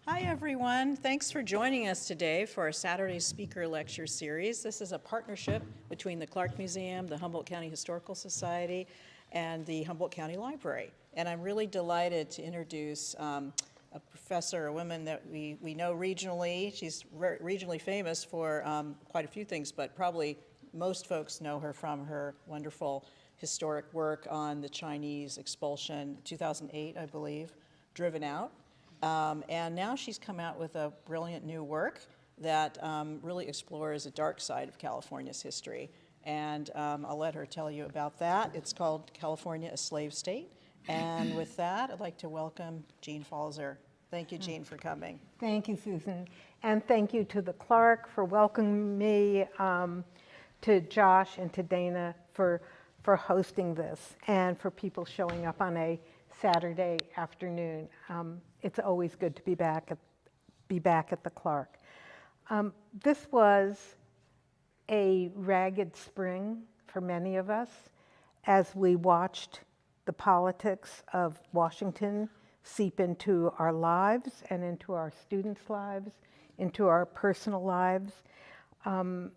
Hi everyone, thanks for joining us today for our Saturday Speaker Lecture Series. This is a partnership between the Clark Museum, the Humboldt County Historical Society, and the Humboldt County Library. And I'm really delighted to introduce a professor, a woman that we know regionally. She's regionally famous for quite a few things, but probably most folks know her from her wonderful historic work on the Chinese expulsion, 2008, I believe, Driven Out. And now she's come out with a brilliant new work that really explores a dark side of California's history. And I'll let her tell you about that. It's called California, a Slave State. And with that, I'd like to welcome Jean Pfaelzer. Thank you, Jean, for coming. Thank you, Susan. And thank you to the Clark for welcoming me, to Josh and to Dana for hosting this, and for people showing up on a Saturday afternoon. It's always good to be back at the Clark. This was a ragged spring for many of us as we watched the politics of Washington seep into our lives and into our students' lives, into our personal lives. And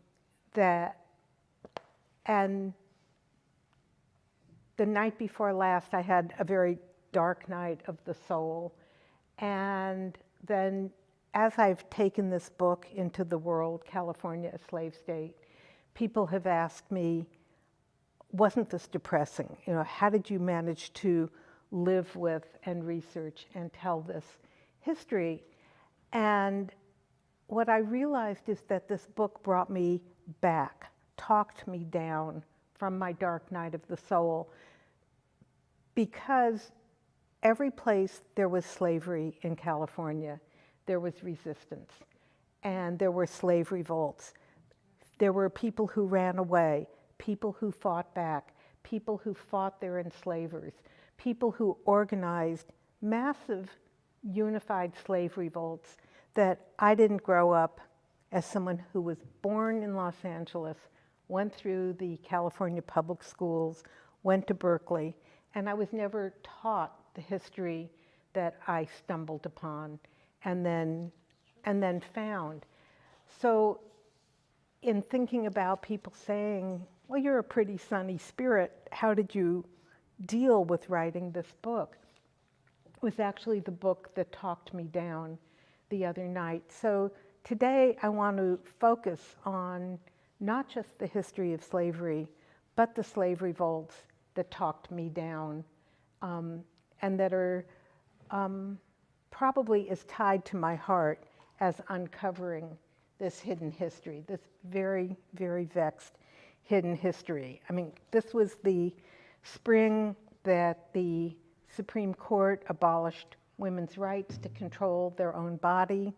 the night before last, I had a very dark night of the soul. And then as I've taken this book into the world, California, a Slave State, people have asked me, wasn't this depressing? You know, how did you manage to live with and research and tell this history? And what I realized is that this book brought me back, talked me down from my dark night of the soul, because every place there was slavery in California, there was resistance, and there were slave revolts. There were people who ran away, people who fought back, people who fought their enslavers, people who organized massive unified slave revolts that I didn't grow up as someone who was born in Los Angeles, went through the California public schools, went to Berkeley, and I was never taught the history that I stumbled upon and then found. So in thinking about people saying, well, you're a pretty sunny spirit, how did you deal with writing this book? It was actually the book that talked me down the other night. So today I want to focus on not just the history of slavery, but the slave revolts that talked me down, and that are probably as tied to my heart as uncovering this hidden history, this very, very vexed hidden history. I mean, this was the spring that the Supreme Court abolished women's rights to control their own body.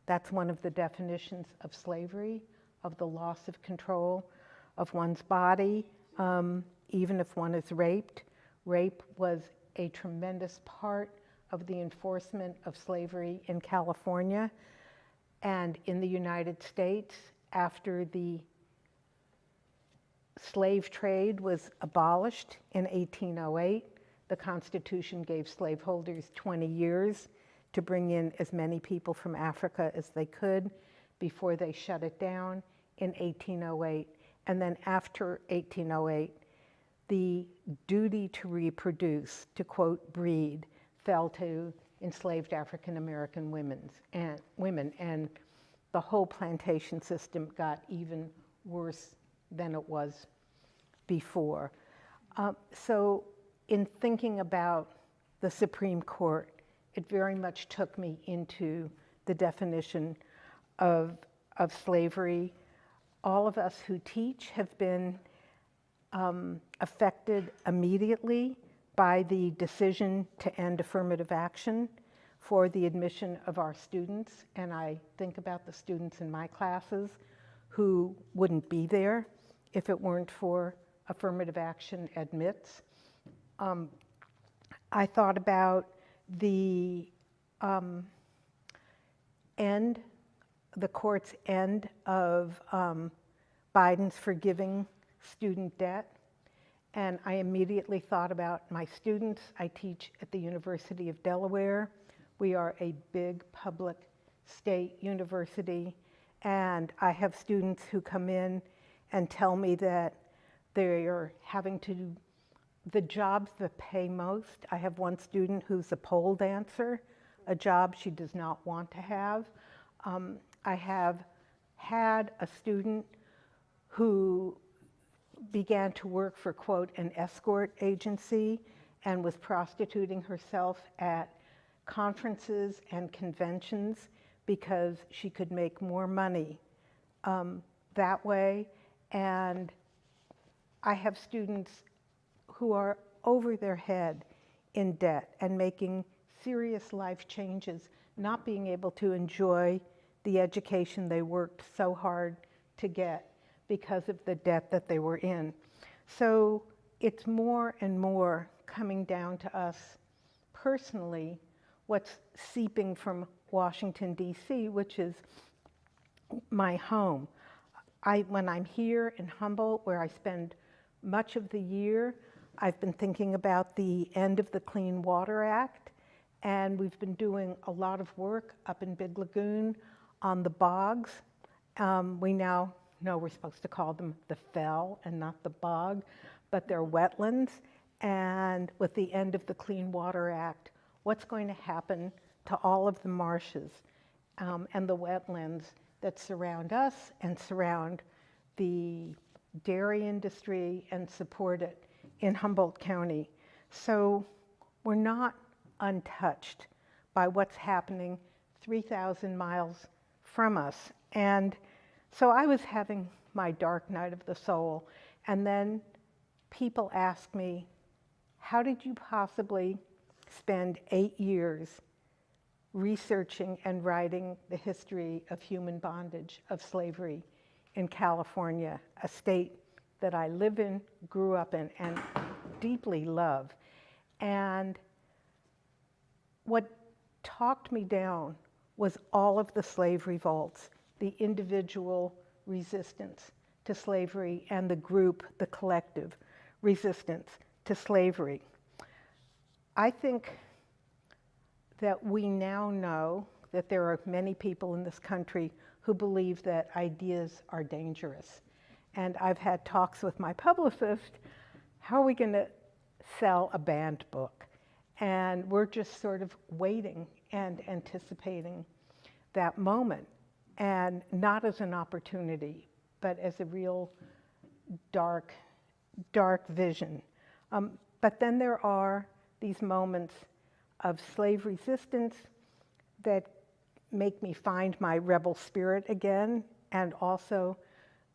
That's one of the definitions of slavery, of the loss of control of one's body, even if one is raped. Rape was a tremendous part of the enforcement of slavery in California and in the United States. After the slave trade was abolished in 1808, the Constitution gave slaveholders 20 years to bring in as many people from Africa as they could before they shut it down in 1808. And then after 1808, the duty to reproduce, to quote, breed, fell to enslaved African American women, and the whole plantation system got even worse than it was before. So in thinking about the Supreme Court, it very much took me into the definition of slavery. All of us who teach have been affected immediately by the decision to end affirmative action for the admission of our students. And I think about the students in my classes who wouldn't be there if it weren't for affirmative action admits. I thought about the court's end of Biden's forgiving student debt. And I immediately thought about my students. I teach at the University of Delaware, We are a big public state university, and I have students who come in and tell me that they are having to do the jobs that pay most. I have one student who's a pole dancer, a job she does not want to have. I have had a student who began to work for, quote, an escort agency and was prostituting herself at conferences and conventions because she could make more money that way. And I have students who are over their head in debt and making serious life changes, not being able to enjoy the education they worked so hard to get because of the debt that they were in. So it's more and more coming down to us personally, what's seeping from Washington, D.C., which is my home. When I'm here in Humboldt, where I spend much of the year, I've been thinking about the end of the Clean Water Act, and we've been doing a lot of work up in Big Lagoon on the bogs. We now know we're supposed to call them the fell and not the bog, but they're wetlands. And with the end of the Clean Water Act, what's going to happen to all of the marshes and the wetlands that surround us and surround the dairy industry and support it in Humboldt County? So we're not untouched by what's happening 3,000 miles from us. And so I was having my dark night of the soul, and then people ask me, how did you possibly spend 8 years researching and writing the history of human bondage, of slavery in California, a state that I live in, grew up in, and deeply love? And what talked me down was all of the slave revolts, the individual resistance to slavery, and the group, the collective resistance to slavery. I think that we now know that there are many people in this country who believe that ideas are dangerous. And I've had talks with my publicist, how are we going to sell a banned book? And we're just sort of waiting and anticipating that moment, and not as an opportunity, but as a real dark vision. But then there are these moments of slave resistance that make me find my rebel spirit again, and also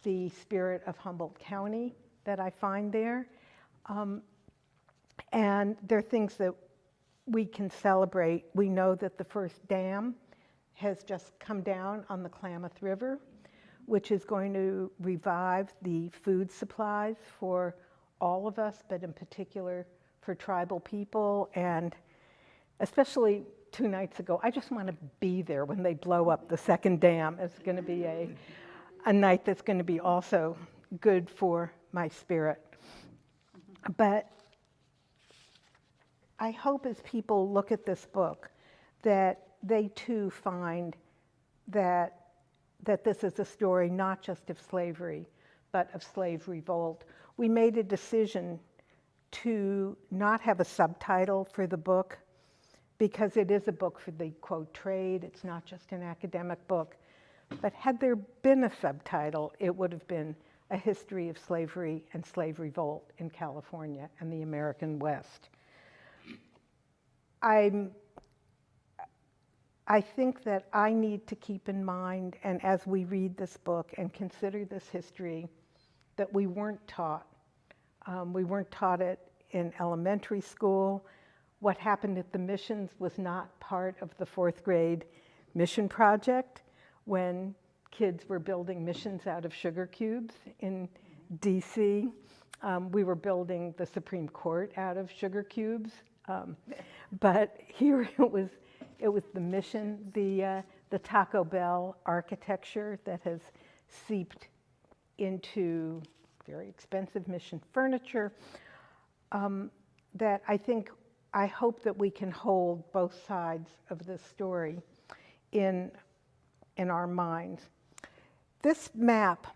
the spirit of Humboldt County that I find there. And there are things that we can celebrate. We know that the first dam has just come down on the Klamath River, which is going to revive the food supplies for all of us, but in particular for tribal people. And especially 2 nights ago, I just want to be there when they blow up the second dam. It's going to be a night that's going to be also good for my spirit. But I hope as people look at this book that they too find that this is a story not just of slavery, but of slave revolt. We made a decision to not have a subtitle for the book because it is a book for the, quote, trade. It's not just an academic book. But had there been a subtitle, it would have been A History of Slavery and Slave Revolt in California and the American West. I think that I need to keep in mind, and as we read this book and consider this history, that we weren't taught. We weren't taught it in elementary school. What happened at the missions was not part of the 4th grade mission project when kids were building missions out of sugar cubes in DC. We were building the Supreme Court out of sugar cubes. But here it was the mission, the Taco Bell architecture that has seeped into very expensive mission furniture, that I think I hope that we can hold both sides of this story in our minds. This map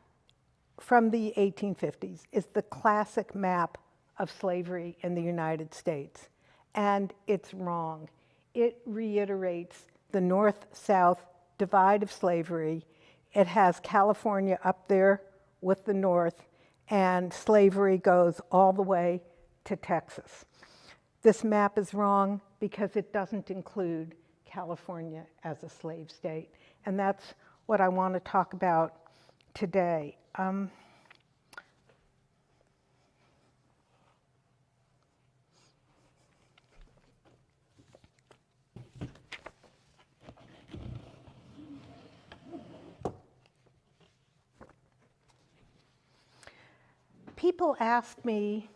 from the 1850s is the classic map of slavery in the United States, and it's wrong. It reiterates the North-South divide of slavery. It has California up there with the North, and slavery goes all the way to Texas. This map is wrong because it doesn't include California as a slave state, and that's what I want to talk about today. People asked me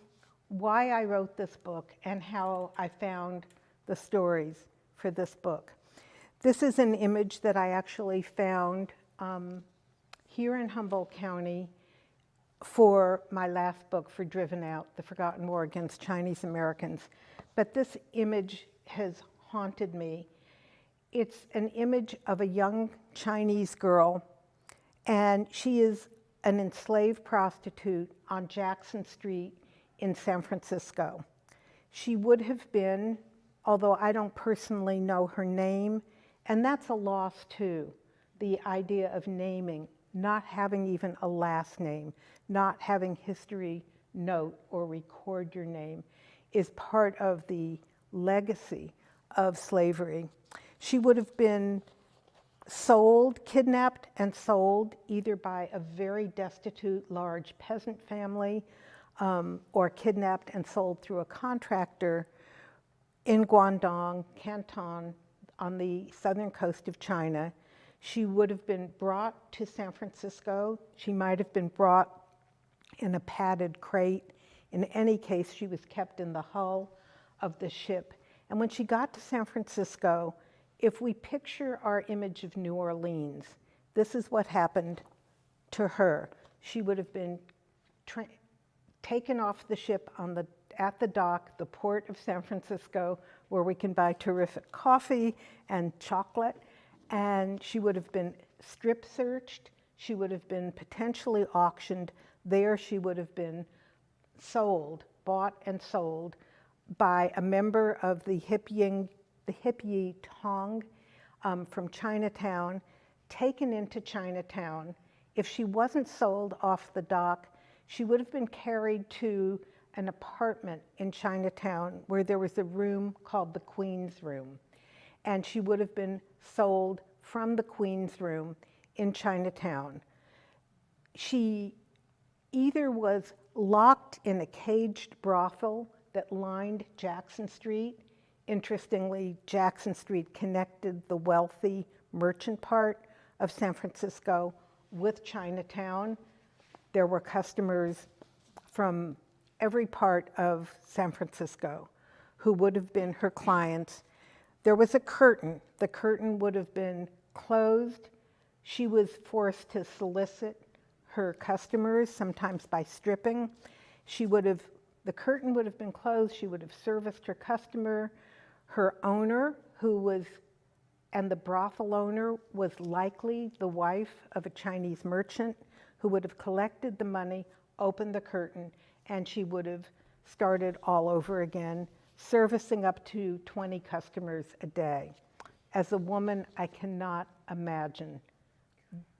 why I wrote this book and how I found the stories for this book. This is an image that I actually found here in Humboldt County for my last book, for Driven Out, The Forgotten War Against Chinese Americans. But this image has haunted me. It's an image of a young Chinese girl, and she is an enslaved prostitute on Jackson Street in San Francisco. She would have been, although I don't personally know her name, and that's a loss too, the idea of naming, not having even a last name, not having history note or record your name, is part of the legacy of slavery. She would have been sold, kidnapped and sold, either by a very destitute large peasant family or kidnapped and sold through a contractor in Guangdong, Canton, on the southern coast of China. She would have been brought to San Francisco. She might have been brought in a padded crate. In any case, she was kept in the hull of the ship. And when she got to San Francisco, if we picture our image of New Orleans, this is what happened to her. She would have been taken off the ship at the dock, the port of San Francisco, where we can buy terrific coffee and chocolate, and she would have been strip searched. She would have been potentially auctioned. There she would have been sold, bought and sold by a member of the Hippie Tong from Chinatown, taken into Chinatown. If she wasn't sold off the dock, she would have been carried to an apartment in Chinatown where there was a room called the Queen's Room. And she would have been sold from the Queen's Room in Chinatown. She either was locked in a caged brothel that lined Jackson Street. Interestingly, Jackson Street connected the wealthy merchant part of San Francisco with Chinatown. There were customers from every part of San Francisco who would have been her clients. There was a curtain. The curtain would have been closed. She was forced to solicit her customers, sometimes by stripping. The curtain would have been closed. She would have serviced her customer. Her owner, and the brothel owner was likely the wife of a Chinese merchant who would have collected the money, opened the curtain, and she would have started all over again, servicing up to 20 customers a day. As a woman, I cannot imagine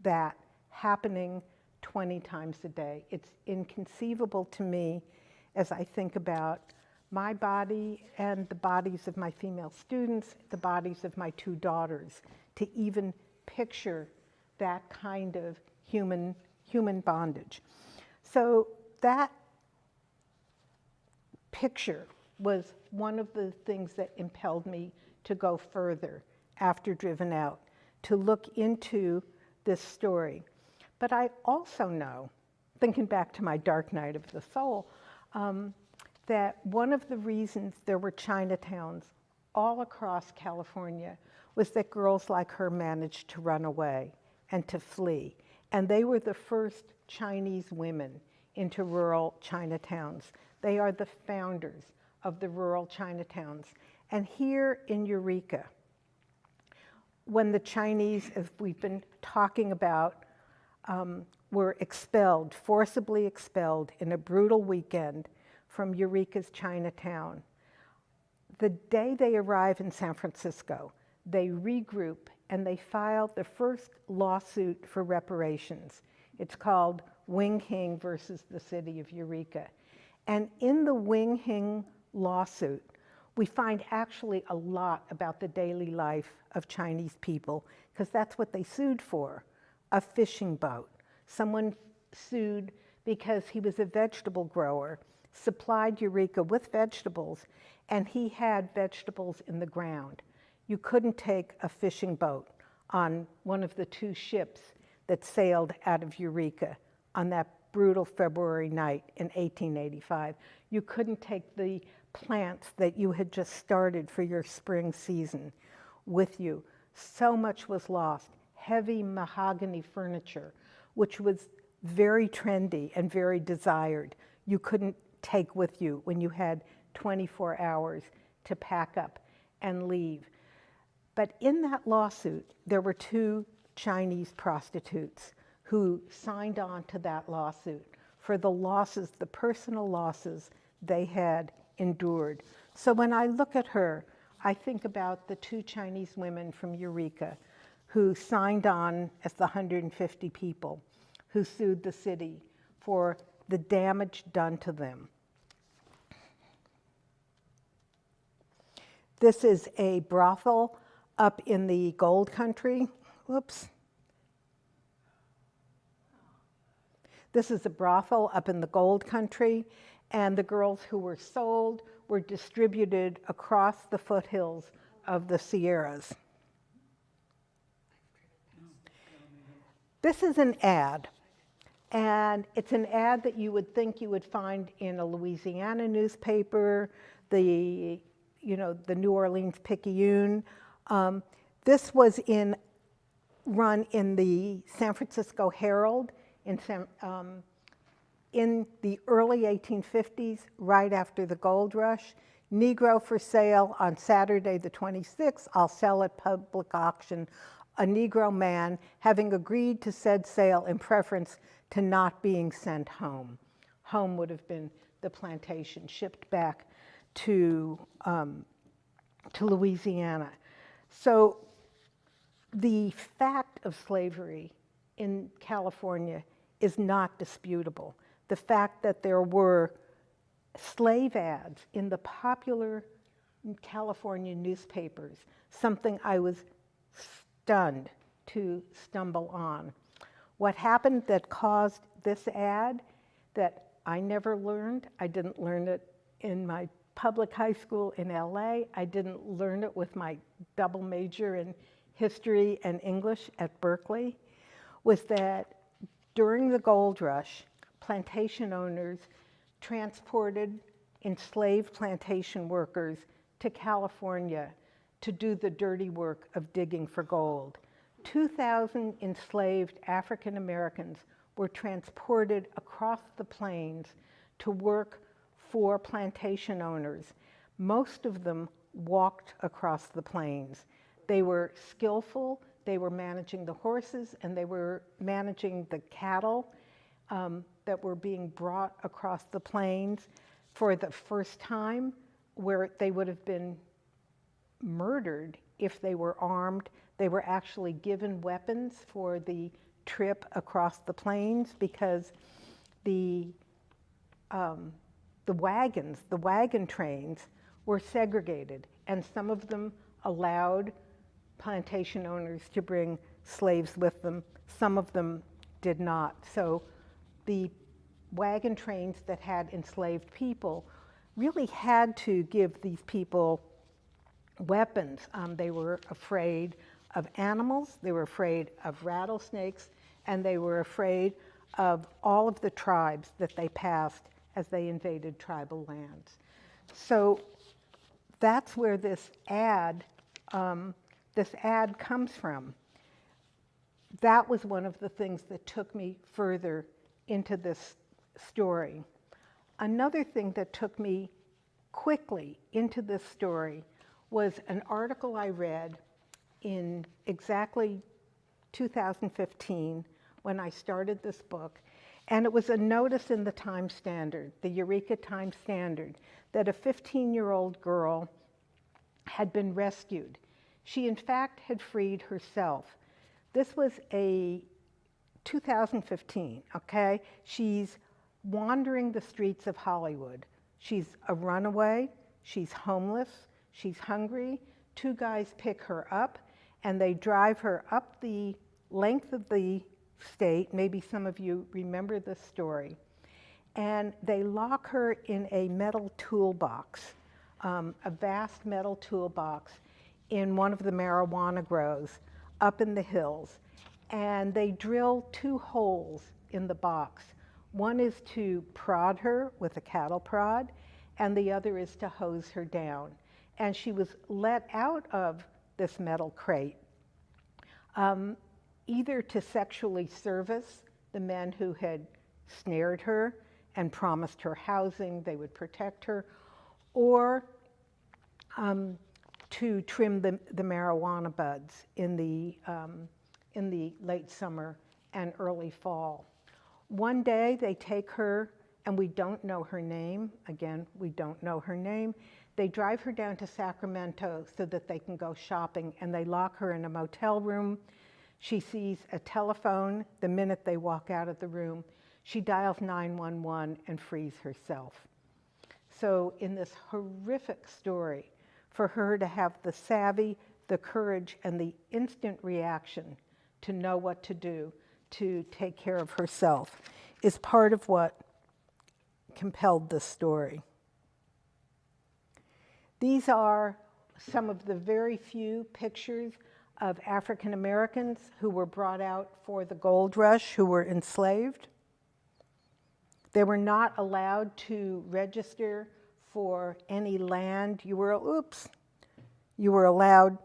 that happening 20 times a day. It's inconceivable to me as I think about my body and the bodies of my female students, the bodies of my two daughters, to even picture that kind of human bondage. So that picture was one of the things that impelled me to go further after Driven Out, to look into this story. But I also know, thinking back to my dark night of the soul, that one of the reasons there were Chinatowns all across California was that girls like her managed to run away and to flee. And they were the first Chinese women into rural Chinatowns. They are the founders of the rural Chinatowns. And here in Eureka, when the Chinese, as we've been talking about, were expelled, forcibly expelled in a brutal weekend from Eureka's Chinatown, the day they arrive in San Francisco, they regroup and they file the first lawsuit for reparations. It's called Wing Hing versus the City of Eureka. And in the Wing Hing lawsuit, we find actually a lot about the daily life of Chinese people, because that's what they sued for, a fishing boat. Someone sued because he was a vegetable grower, supplied Eureka with vegetables, and he had vegetables in the ground. You couldn't take a fishing boat on one of the two ships that sailed out of Eureka on that brutal February night in 1885. You couldn't take the plants that you had just started for your spring season with you. So much was lost. Heavy mahogany furniture, which was very trendy and very desired, you couldn't take with you when you had 24 hours to pack up and leave. But in that lawsuit, there were two Chinese prostitutes who signed on to that lawsuit for the losses, the personal losses they had endured. So when I look at her, I think about the two Chinese women from Eureka who signed on as the 150 people who sued the city for the damage done to them. This is a brothel up in the gold country. Whoops. This is a brothel up in the gold country, and the girls who were sold were distributed across the foothills of the Sierras. This is an ad, and it's an ad that you would think you would find in a Louisiana newspaper, the New Orleans Picayune. This was run in the San Francisco Herald in the early 1850s, right after the gold rush. Negro for sale on Saturday the 26th, I'll sell at public auction, a Negro man having agreed to said sale in preference to not being sent home. Home would have been the plantation, shipped back to Louisiana. So the fact of slavery in California is not disputable. The fact that there were slave ads in the popular California newspapers, something I was stunned to stumble on. What happened that caused this ad that I never learned, I didn't learn it in my public high school in LA, I didn't learn it with my double major in history and English at Berkeley, was that during the gold rush, plantation owners transported enslaved plantation workers to California to do the dirty work of digging for gold. 2,000 enslaved African Americans were transported across the plains to work for plantation owners. Most of them walked across the plains. They were skillful, they were managing the horses, and they were managing the cattle that were being brought across the plains for the first time, where they would have been murdered if they were armed. They were actually given weapons for the trip across the plains because the wagon trains were segregated, and some of them allowed plantation owners to bring slaves with them, some of them did not. So the wagon trains that had enslaved people really had to give these people weapons. They were afraid of animals, they were afraid of rattlesnakes, and they were afraid of all of the tribes that they passed as they invaded tribal lands. So that's where this ad comes from. That was one of the things that took me further into this story. Another thing that took me quickly into this story was an article I read in exactly 2015 when I started this book. And it was a notice in the Times Standard, the Eureka Times Standard, that a 15-year-old girl had been rescued. She, in fact, had freed herself. This was a 2015, okay? She's wandering the streets of Hollywood. She's a runaway, she's homeless, she's hungry. Two guys pick her up, and they drive her up the length of the state. Maybe some of you remember this story. And they lock her in a metal toolbox, a vast metal toolbox in one of the marijuana grows up in the hills. And they drill two holes in the box. One is to prod her with a cattle prod, and the other is to hose her down. And she was let out of this metal crate, either to sexually service the men who had snared her and promised her housing, they would protect her, or to trim the marijuana buds in the late summer and early fall. One day they take her, and we don't know her name. Again, we don't know her name. They drive her down to Sacramento so that they can go shopping, and they lock her in a motel room. She sees a telephone the minute they walk out of the room. She dials 911 and frees herself. So in this horrific story, for her to have the savvy, the courage, and the instant reaction to know what to do to take care of herself is part of what compelled this story. These are some of the very few pictures of African Americans who were brought out for the gold rush, who were enslaved. They were not allowed to register for any land. You were allowed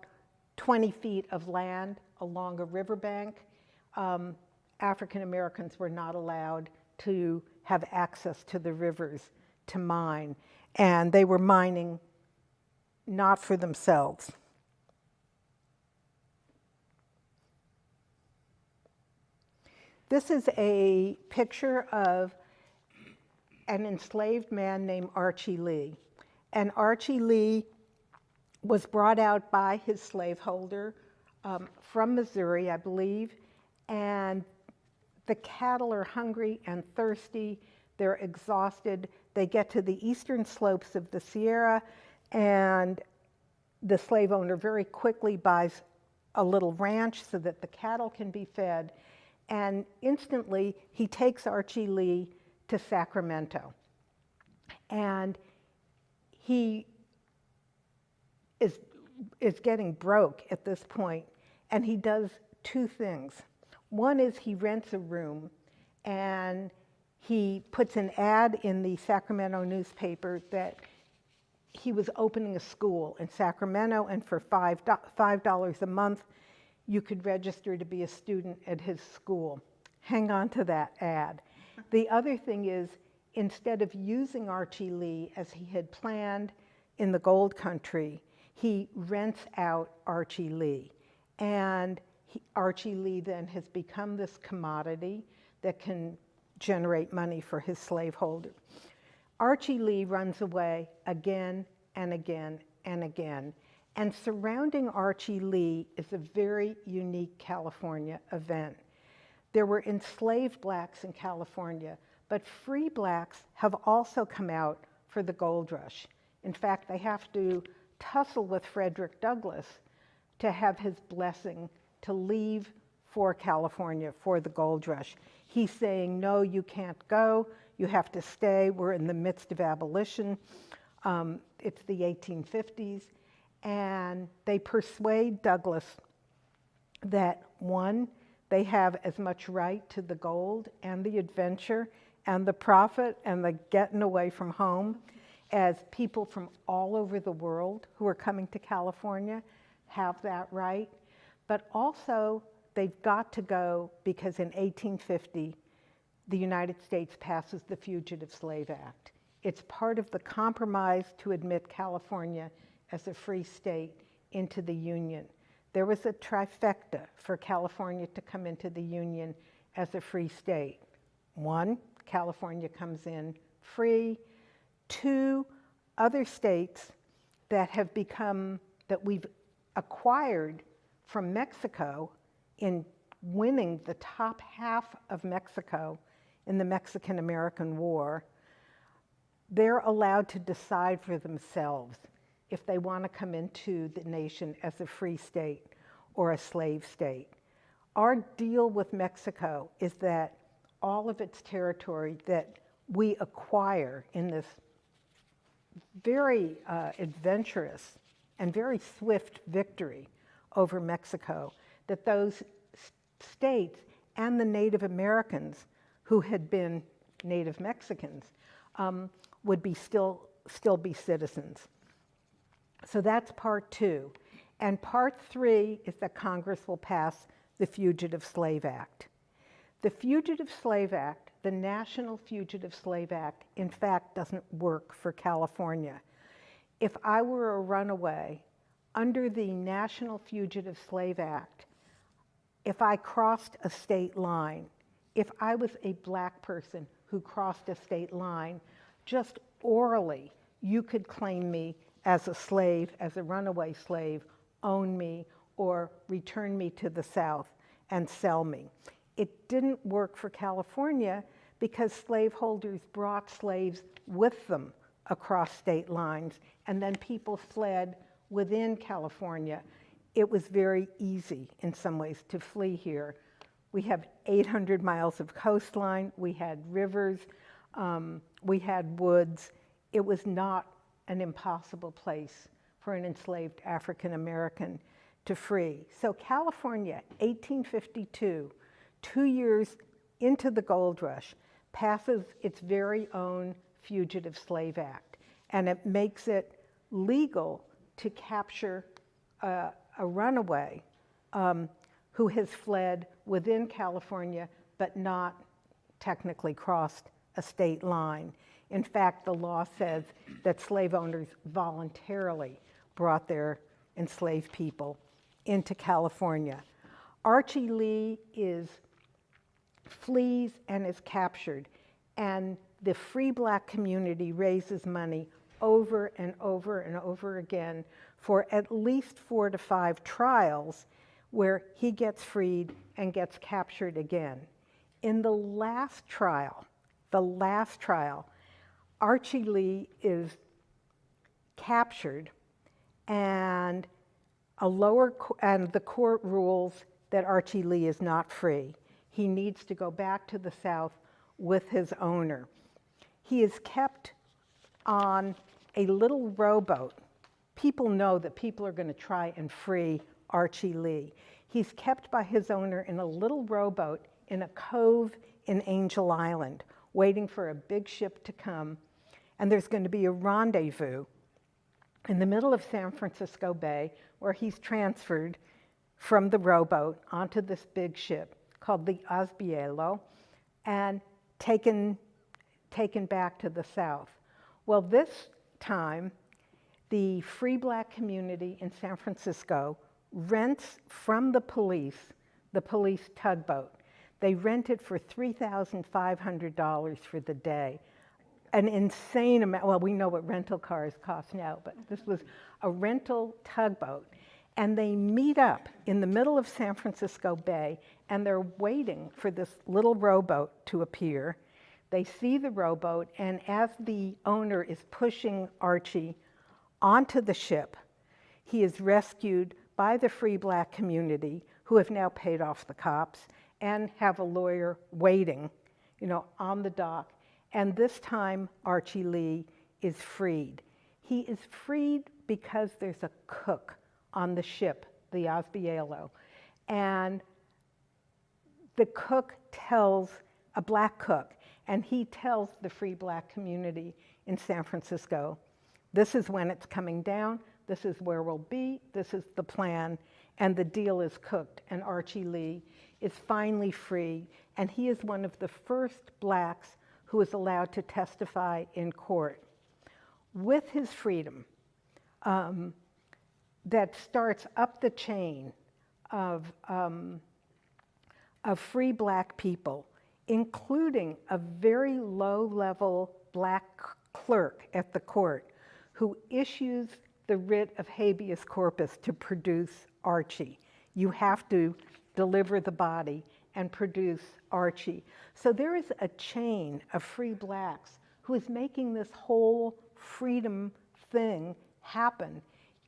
20 feet of land along a riverbank. African Americans were not allowed to have access to the rivers to mine, and they were mining not for themselves. This is a picture of an enslaved man named Archie Lee. And Archie Lee was brought out by his slaveholder from Missouri, I believe, and the cattle are hungry and thirsty. They're exhausted. They get to the eastern slopes of the Sierra, and the slave owner very quickly buys a little ranch so that the cattle can be fed. And instantly, he takes Archie Lee to Sacramento. And he is getting broke at this point, and he does two things. One is he rents a room, and he puts an ad in the Sacramento newspaper that he was opening a school in Sacramento, and for $5 a month, you could register to be a student at his school. Hang on to that ad. The other thing is, instead of using Archie Lee as he had planned in the gold country, he rents out Archie Lee. And Archie Lee then has become this commodity that can generate money for his slaveholder. Archie Lee runs away again and again and again. And surrounding Archie Lee is a very unique California event. There were enslaved blacks in California, but free blacks have also come out for the gold rush. In fact, they have to tussle with Frederick Douglass to have his blessing to leave for California for the gold rush. He's saying, no, you can't go, you have to stay, we're in the midst of abolition. It's the 1850s. And they persuade Douglass that, one, they have as much right to the gold and the adventure and the profit and the getting away from home as people from all over the world who are coming to California have that right. But also, they've got to go because in 1850, the United States passes the Fugitive Slave Act. It's part of the compromise to admit California as a free state into the Union. There was a trifecta for California to come into the Union as a free state. 1, California comes in free. 2, other states that have become, that we've acquired from Mexico in winning the top half of Mexico in the Mexican-American War, they're allowed to decide for themselves if they want to come into the nation as a free state or a slave state. Our deal with Mexico is that all of its territory that we acquire in this very adventurous and very swift victory over Mexico, that those states and the Native Americans who had been Native Mexicans would be still be citizens. So that's part 2. And part 3 is that Congress will pass the Fugitive Slave Act. The Fugitive Slave Act, the National Fugitive Slave Act, in fact, doesn't work for California. If I were a runaway under the National Fugitive Slave Act, if I crossed a state line, if I was a black person who crossed a state line, just orally, you could claim me as a slave, as a runaway slave, own me, or return me to the South and sell me. It didn't work for California because slaveholders brought slaves with them across state lines, and then people fled within California. It was very easy in some ways to flee here. We have 800 miles of coastline, we had rivers, we had woods. It was not an impossible place for an enslaved African American to free. So California, 1852, 2 years into the gold rush, passes its very own Fugitive Slave Act, and it makes it legal to capture a runaway who has fled within California but not technically crossed a state line. In fact, the law says that slave owners voluntarily brought their enslaved people into California. Archie Lee flees and is captured, and the free black community raises money over and over and over again for at least 4 to 5 trials where he gets freed and gets captured again. In the last trial, Archie Lee is captured, and the court rules that Archie Lee is not free. He needs to go back to the South with his owner. He is kept on a little rowboat. People know that people are going to try and free Archie Lee. He's kept by his owner in a little rowboat in a cove in Angel Island, waiting for a big ship to come. And there's going to be a rendezvous in the middle of San Francisco Bay where he's transferred from the rowboat onto this big ship called the Osbielo and taken back to the South. Well, this time, the free black community in San Francisco rents from the police tugboat. They rent it for $3,500 for the day. An insane amount. Well, we know what rental cars cost now, but this was a rental tugboat. And they meet up in the middle of San Francisco Bay, and they're waiting for this little rowboat to appear. They see the rowboat, and as the owner is pushing Archie onto the ship, he is rescued by the free black community, who have now paid off the cops and have a lawyer waiting, on the dock. And this time, Archie Lee is freed. He is freed because there's a cook on the ship, the Osbielo. And the cook tells, a black cook, and he tells the free black community in San Francisco, this is when it's coming down, this is where we'll be, this is the plan, and the deal is cooked, and Archie Lee is finally free, and he is one of the first blacks who who was allowed to testify in court. With his freedom, that starts up the chain of free black people, including a very low-level black clerk at the court who issues the writ of habeas corpus to produce Archie. You have to deliver the body and produce Archie. So there is a chain of free blacks who is making this whole freedom thing happen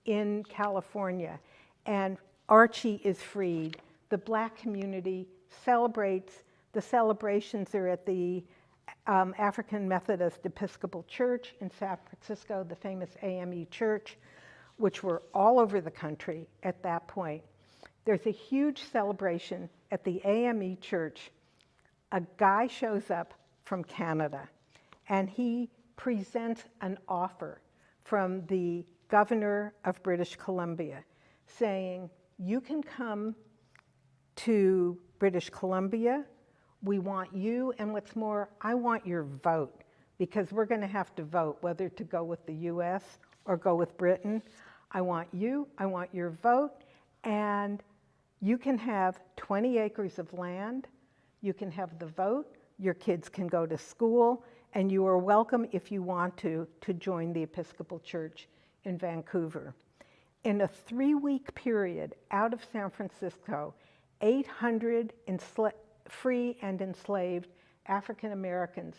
in California. And Archie is freed. The black community celebrates. The celebrations are at the African Methodist Episcopal Church in San Francisco, the famous AME Church, which were all over the country at that point. There's a huge celebration at the AME Church. A guy shows up from Canada, and he presents an offer from the governor of British Columbia saying, you can come to British Columbia. We want you, and what's more, I want your vote, because we're going to have to vote whether to go with the US or go with Britain. I want you, I want your vote, and you can have 20 acres of land, you can have the vote, your kids can go to school, and you are welcome, if you want to join the Episcopal Church in Vancouver. In a 3-week period out of San Francisco, 800 free and enslaved African Americans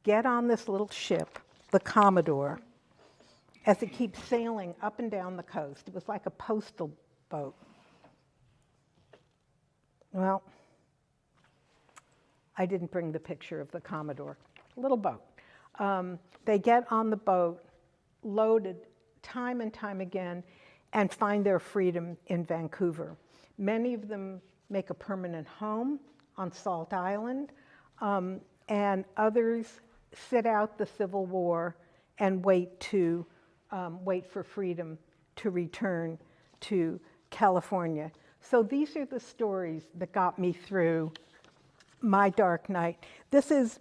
get on this little ship, the Commodore, as it keeps sailing up and down the coast. It was like a postal boat. Well, I didn't bring the picture of the Commodore. Little boat. They get on the boat, loaded time and time again, and find their freedom in Vancouver. Many of them make a permanent home on Salt Island, and others sit out the Civil War and wait for freedom to return to California. So these are the stories that got me through my dark night. This is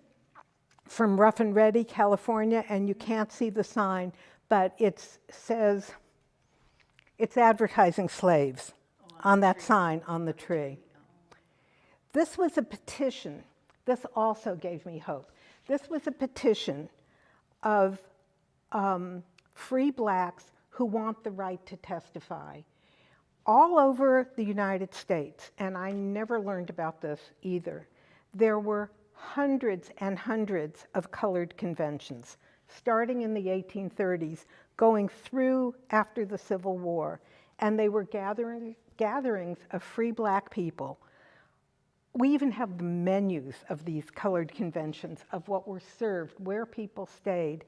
from Rough and Ready, California, and you can't see the sign, but it says, it's advertising slaves on that sign on the tree. This was a petition. This also gave me hope. This was a petition of free blacks who want the right to testify all over the United States, and I never learned about this either. There were hundreds and hundreds of colored conventions, starting in the 1830s, going through after the Civil War, and they were gatherings of free black people. We even have the menus of these colored conventions of what were served, where people stayed,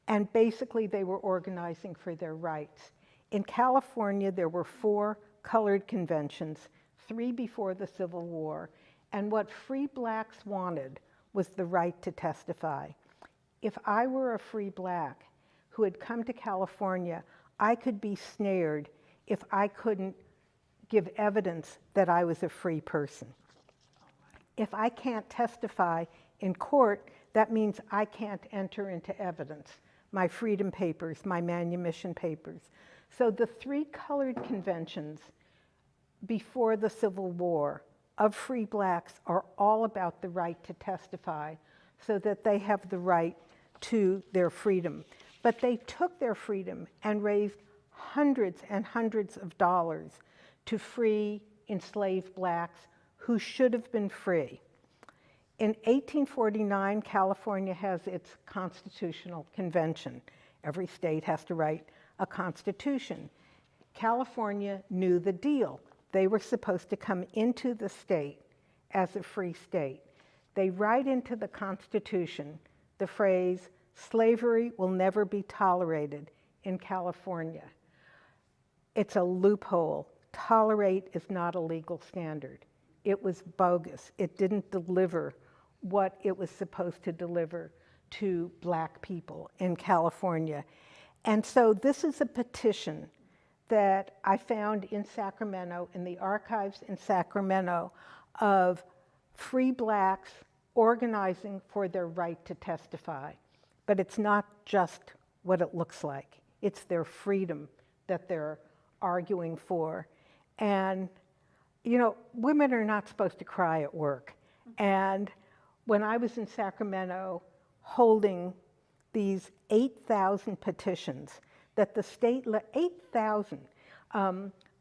and basically they were organizing for their rights. In California, there were 4 colored conventions, 3 before the Civil War, and what free blacks wanted was the right to testify. If I were a free black who had come to California, I could be snared if I couldn't give evidence that I was a free person. If I can't testify in court, that means I can't enter into evidence, my freedom papers, my manumission papers. So the 3 colored conventions before the Civil War of free blacks are all about the right to testify so that they have the right to their freedom. But they took their freedom and raised hundreds and hundreds of dollars to free enslaved blacks who should have been free. In 1849, California has its constitutional convention. Every state has to write a constitution. California knew the deal. They were supposed to come into the state as a free state. They write into the Constitution the phrase, slavery will never be tolerated in California. It's a loophole. Tolerate is not a legal standard. It was bogus. It didn't deliver what it was supposed to deliver to black people in California. And so this is a petition that I found in Sacramento, in the archives in Sacramento, of free blacks organizing for their right to testify. But it's not just what it looks like. It's their freedom that they're arguing for. And, you know, women are not supposed to cry at work. And when I was in Sacramento holding these 8,000 petitions that the state, 8,000,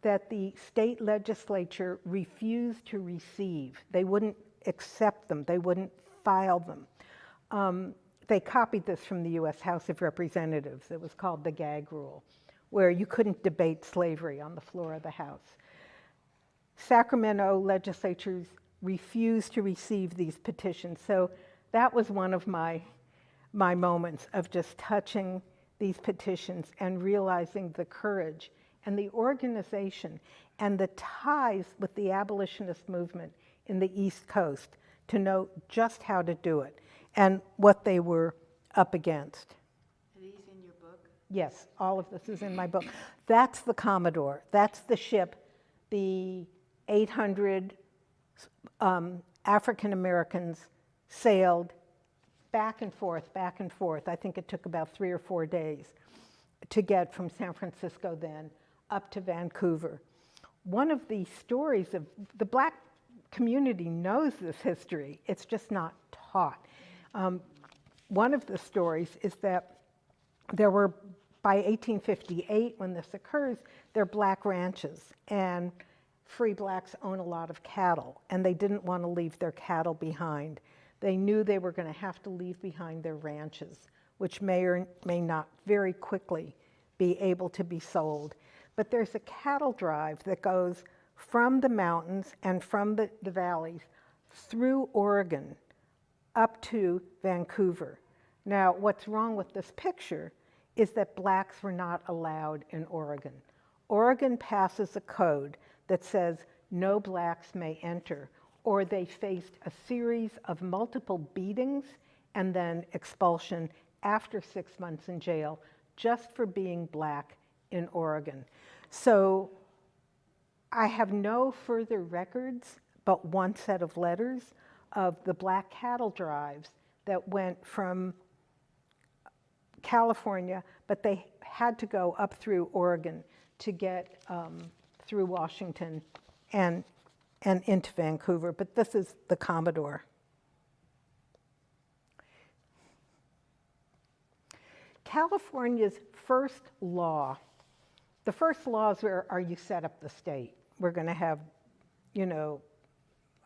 that the state legislature refused to receive. They wouldn't accept them. They wouldn't file them. They copied this from the US House of Representatives. It was called the gag rule, where you couldn't debate slavery on the floor of the House. Sacramento legislatures refused to receive these petitions. So that was one of my moments of just touching these petitions and realizing the courage and the organization and the ties with the abolitionist movement in the East Coast to know just how to do it and what they were up against. Are these in your book? Yes, all of this is in my book. That's the Commodore. That's the ship the 800 African Americans sailed back and forth, back and forth. I think it took about 3 or 4 days to get from San Francisco then up to Vancouver. One of the stories of the Black community knows this history, it's just not taught. One of the stories is that there were, by 1858, when this occurs, there are Black ranches, and free Blacks own a lot of cattle, and they didn't want to leave their cattle behind. They knew they were going to have to leave behind their ranches, which may or may not very quickly be able to be sold. But there's a cattle drive that goes from the mountains and from the valleys through Oregon up to Vancouver. Now, what's wrong with this picture is that Blacks were not allowed in Oregon. Oregon passes a code that says no Blacks may enter, or they faced a series of multiple beatings and then expulsion after 6 months in jail just for being Black in Oregon. So I have no further records but one set of letters of the Black cattle drives that went from California, but they had to go up through Oregon to get through Washington and into Vancouver. But this is the Commodore. California's first law, the first laws are you set up the state. We're going to have, you know,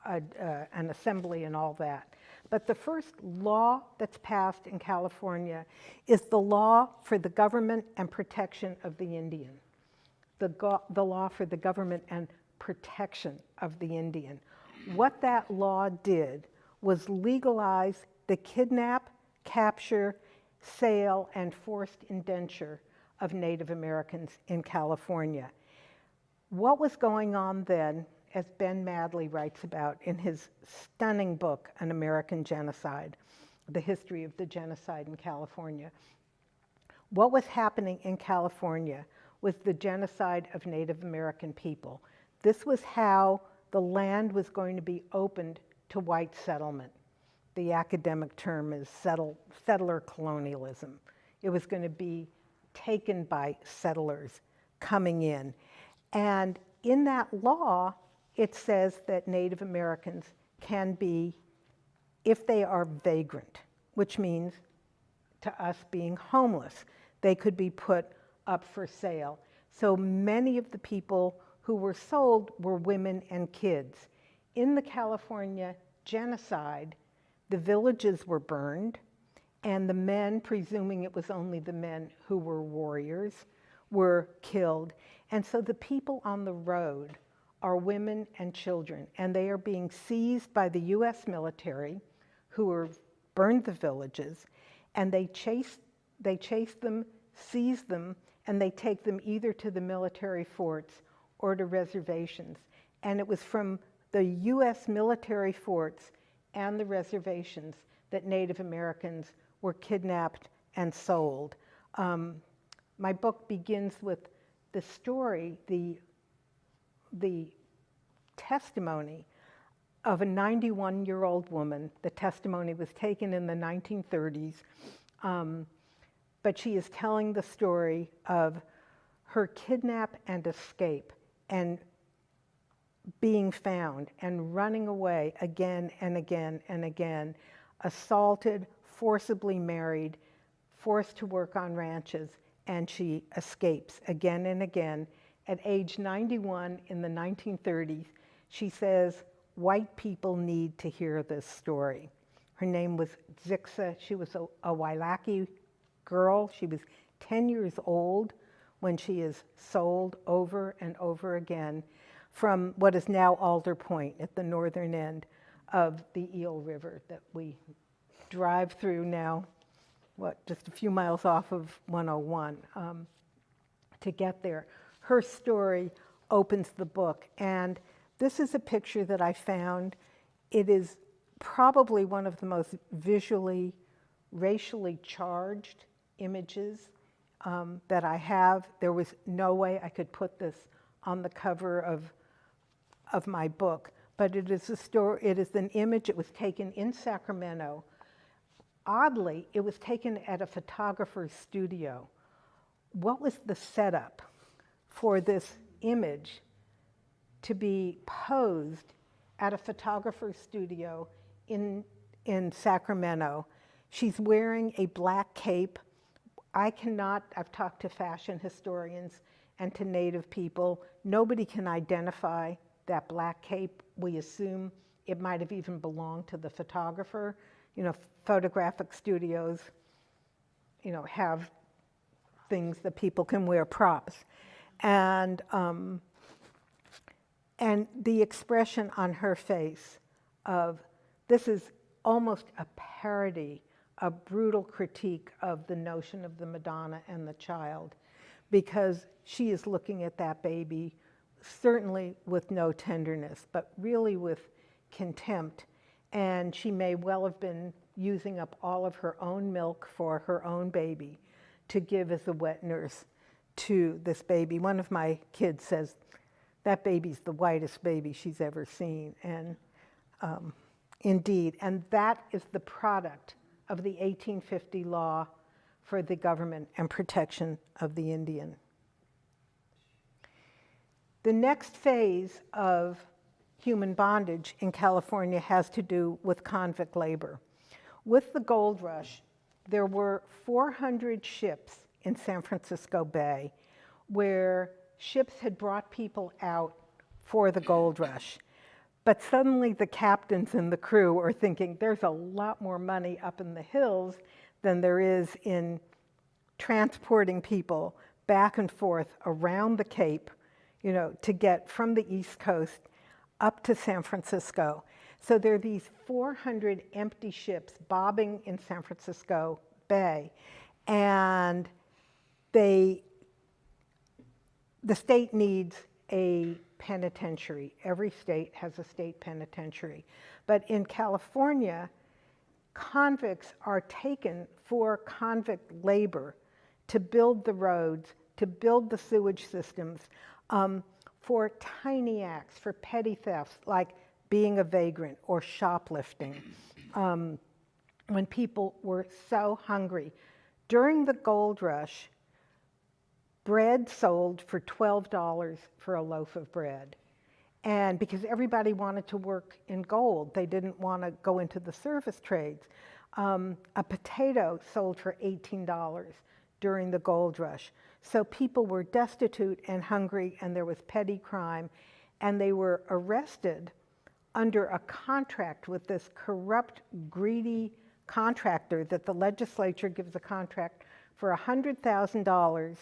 an assembly and all that. But the first law that's passed in California is the law for the government and protection of the Indian. The law for the government and protection of the Indian. What that law did was legalize the kidnap, capture, sale, and forced indenture of Native Americans in California. What was going on then, as Ben Madley writes about in his stunning book, An American Genocide, the history of the genocide in California. What was happening in California was the genocide of Native American people. This was how the land was going to be opened to white settlement. The academic term is settler colonialism. It was going to be taken by settlers coming in. And in that law, it says that Native Americans can be, if they are vagrant, which means to us being homeless, they could be put up for sale. So many of the people who were sold were women and kids. In the California genocide, the villages were burned, and the men, presuming it was only the men who were warriors, were killed. And so the people on the road are women and children, and they are being seized by the US military, who burned the villages, and they chase them, seize them, and they take them either to the military forts or to reservations. And it was from the US military forts and the reservations that Native Americans were kidnapped and sold. My book begins with the story, the testimony of a 91-year-old woman. The testimony was taken in the 1930s, but she is telling the story of her kidnap and escape and being found and running away again and again and again, assaulted, forcibly married, forced to work on ranches, and she escapes again and again. At age 91 in the 1930s, she says, white people need to hear this story. Her name was Zixa. She was a Wailaki girl. She was 10 years old when she is sold over and over again from what is now Alder Point at the northern end of the Eel River that we drive through now, just a few miles off of 101 to get there. Her story opens the book, and this is a picture that I found. It is probably one of the most visually, racially charged images that I have. There was no way I could put this on the cover of my book, but it is a story. It is an image. It was taken in Sacramento. Oddly, it was taken at a photographer's studio. What was the setup for this image to be posed at a photographer's studio in Sacramento? She's wearing a black cape. I've talked to fashion historians and to Native people. Nobody can identify that black cape. We assume it might have even belonged to the photographer. You know, photographic studios, you know, have things that people can wear, props. And the expression on her face of, this is almost a parody, a brutal critique of the notion of the Madonna and the child, because she is looking at that baby certainly with no tenderness, but really with contempt. And she may well have been using up all of her own milk for her own baby to give as a wet nurse to this baby. One of my kids says, that baby's the whitest baby she's ever seen. And indeed, and that is the product of the 1850 law for the government and protection of the Indian. The next phase of human bondage in California has to do with convict labor. With the gold rush, there were 400 ships in San Francisco Bay where ships had brought people out for the gold rush. But suddenly the captains and the crew are thinking there's a lot more money up in the hills than there is in transporting people back and forth around the Cape, you know, to get from the East Coast up to San Francisco. So there are these 400 empty ships bobbing in San Francisco Bay, and the state needs a penitentiary. Every state has a state penitentiary. But in California, convicts are taken for convict labor to build the roads, to build the sewage systems, for tiny acts, for petty thefts, like being a vagrant or shoplifting, when people were so hungry. During the gold rush, bread sold for $12 for a loaf of bread. And because everybody wanted to work in gold, they didn't want to go into the service trades. A potato sold for $18 during the gold rush. So people were destitute and hungry, and there was petty crime, and they were arrested under a contract with this corrupt, greedy contractor that the legislature gives a contract for $100,000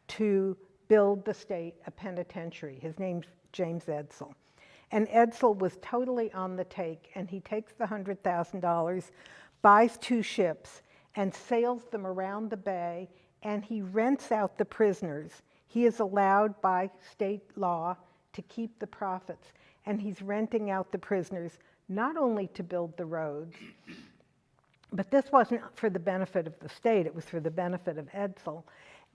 to build the state a penitentiary. His name's James Edsel. And Edsel was totally on the take, and he takes the $100,000, buys 2 ships, and sails them around the bay, and he rents out the prisoners. He is allowed by state law to keep the profits, and he's renting out the prisoners not only to build the roads, but this wasn't for the benefit of the state, it was for the benefit of Edsel,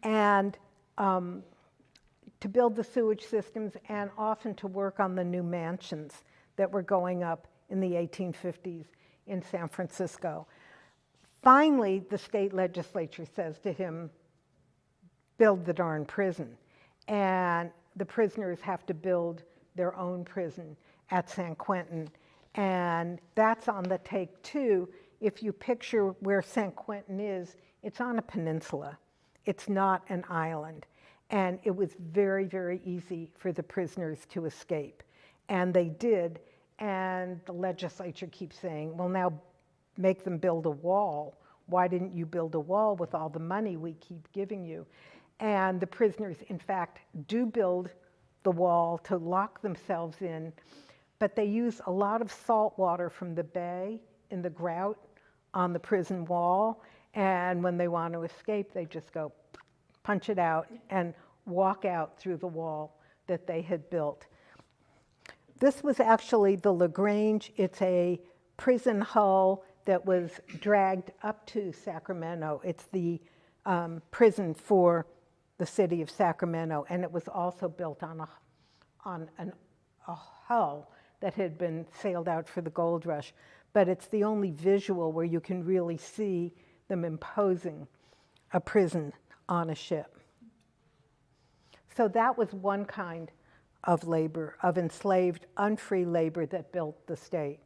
and to build the sewage systems and often to work on the new mansions that were going up in the 1850s in San Francisco. Finally, the state legislature says to him, build the darn prison. And the prisoners have to build their own prison at San Quentin. And that's on the take too. If you picture where San Quentin is, it's on a peninsula. It's not an island. And it was very, very easy for the prisoners to escape. And they did. And the legislature keeps saying, well, now make them build a wall. Why didn't you build a wall with all the money we keep giving you? And the prisoners, in fact, do build the wall to lock themselves in, but they use a lot of salt water from the bay in the grout on the prison wall, and when they want to escape, they just go punch it out and walk out through the wall that they had built. This was actually the LaGrange. It's a prison hull that was dragged up to Sacramento. It's the prison for the city of Sacramento, and it was also built on a hull that had been sailed out for the gold rush. But it's the only visual where you can really see them imposing a prison on a ship. So that was one kind of labor, of enslaved, unfree labor that built the state.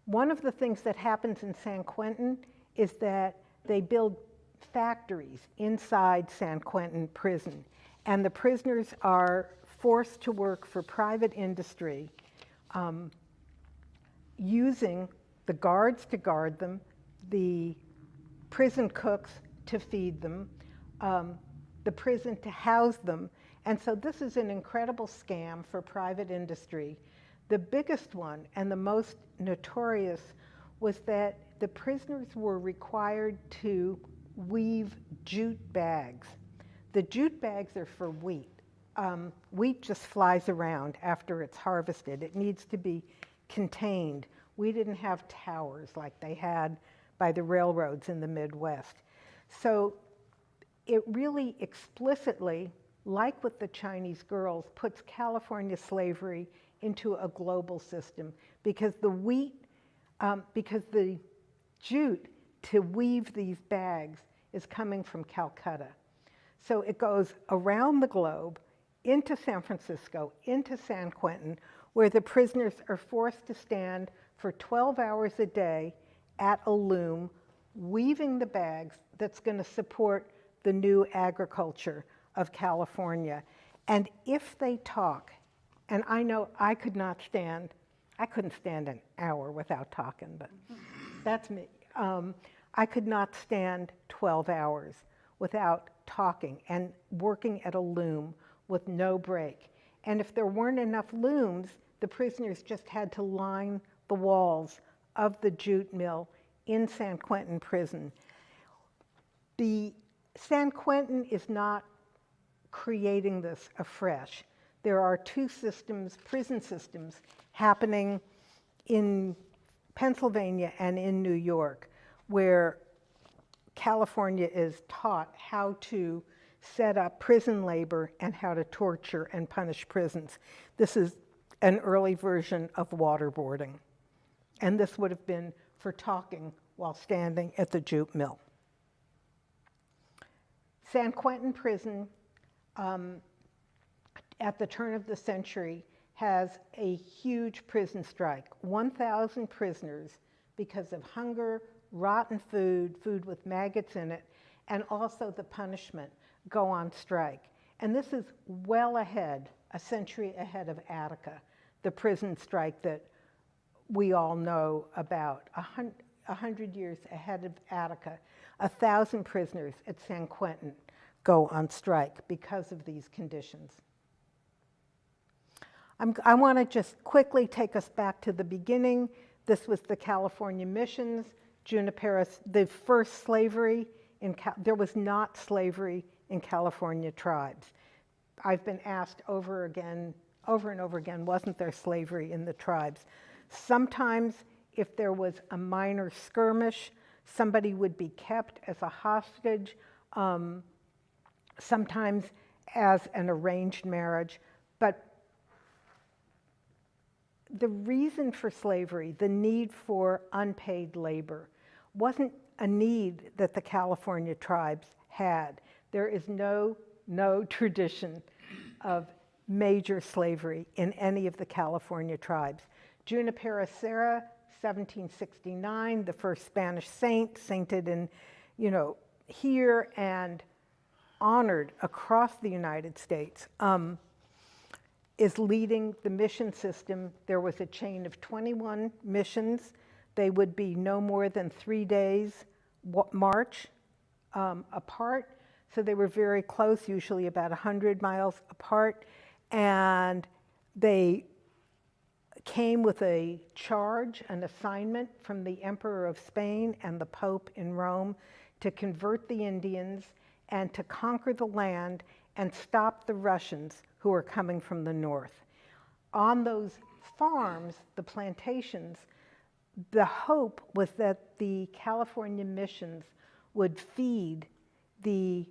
One of the things that happens in San Quentin is that they build factories inside San Quentin prison, and the prisoners are forced to work for private industry, using the guards to guard them, the prison cooks to feed them, the prison to house them. And so this is an incredible scam for private industry. The biggest one and the most notorious was that the prisoners were required to weave jute bags. The jute bags are for wheat. Wheat just flies around after it's harvested. It needs to be contained. We didn't have towers like they had by the railroads in the Midwest. So it really explicitly, like with the Chinese girls, puts California slavery into a global system, because the wheat, because the jute to weave these bags is coming from Calcutta. So it goes around the globe, into San Francisco, into San Quentin, where the prisoners are forced to stand for 12 hours a day at a loom, weaving the bags that's going to support the new agriculture of California. And if they talk, and I know I couldn't stand an hour without talking, but that's me. I could not stand 12 hours without talking and working at a loom with no break. And if there weren't enough looms, the prisoners just had to line the walls of the jute mill in San Quentin prison. The San Quentin is not creating this afresh. There are two systems, prison systems, happening in Pennsylvania and in New York, where California is taught how to set up prison labor and how to torture and punish prisons. This is an early version of waterboarding. And this would have been for talking while standing at the jute mill. San Quentin prison, at the turn of the century, has a huge prison strike. 1,000 prisoners, because of hunger, rotten food, food with maggots in it, and also the punishment, go on strike. And this is well ahead, a century ahead of Attica, the prison strike that we all know about. 100 years ahead of Attica, 1,000 prisoners at San Quentin go on strike because of these conditions. I want to just quickly take us back to the beginning. This was the California missions, Juniperos, the first slavery. There was not slavery in California tribes. I've been asked over and over again, wasn't there slavery in the tribes? Sometimes, if there was a minor skirmish, somebody would be kept as a hostage, sometimes as an arranged marriage, but the reason for slavery, the need for unpaid labor, wasn't a need that the California tribes had. There is no tradition of major slavery in any of the California tribes. Jean Pfaelzer, 1769, the first Spanish saint, sainted in, here and honored across the United States, is leading the mission system. There was a chain of 21 missions. They would be no more than 3 days march apart. So they were very close, usually about 100 miles apart. And they came with a charge, an assignment from the Emperor of Spain and the Pope in Rome to convert the Indians and to conquer the land and stop the Russians who were coming from the north. On those farms, the plantations, the hope was that the California missions would feed the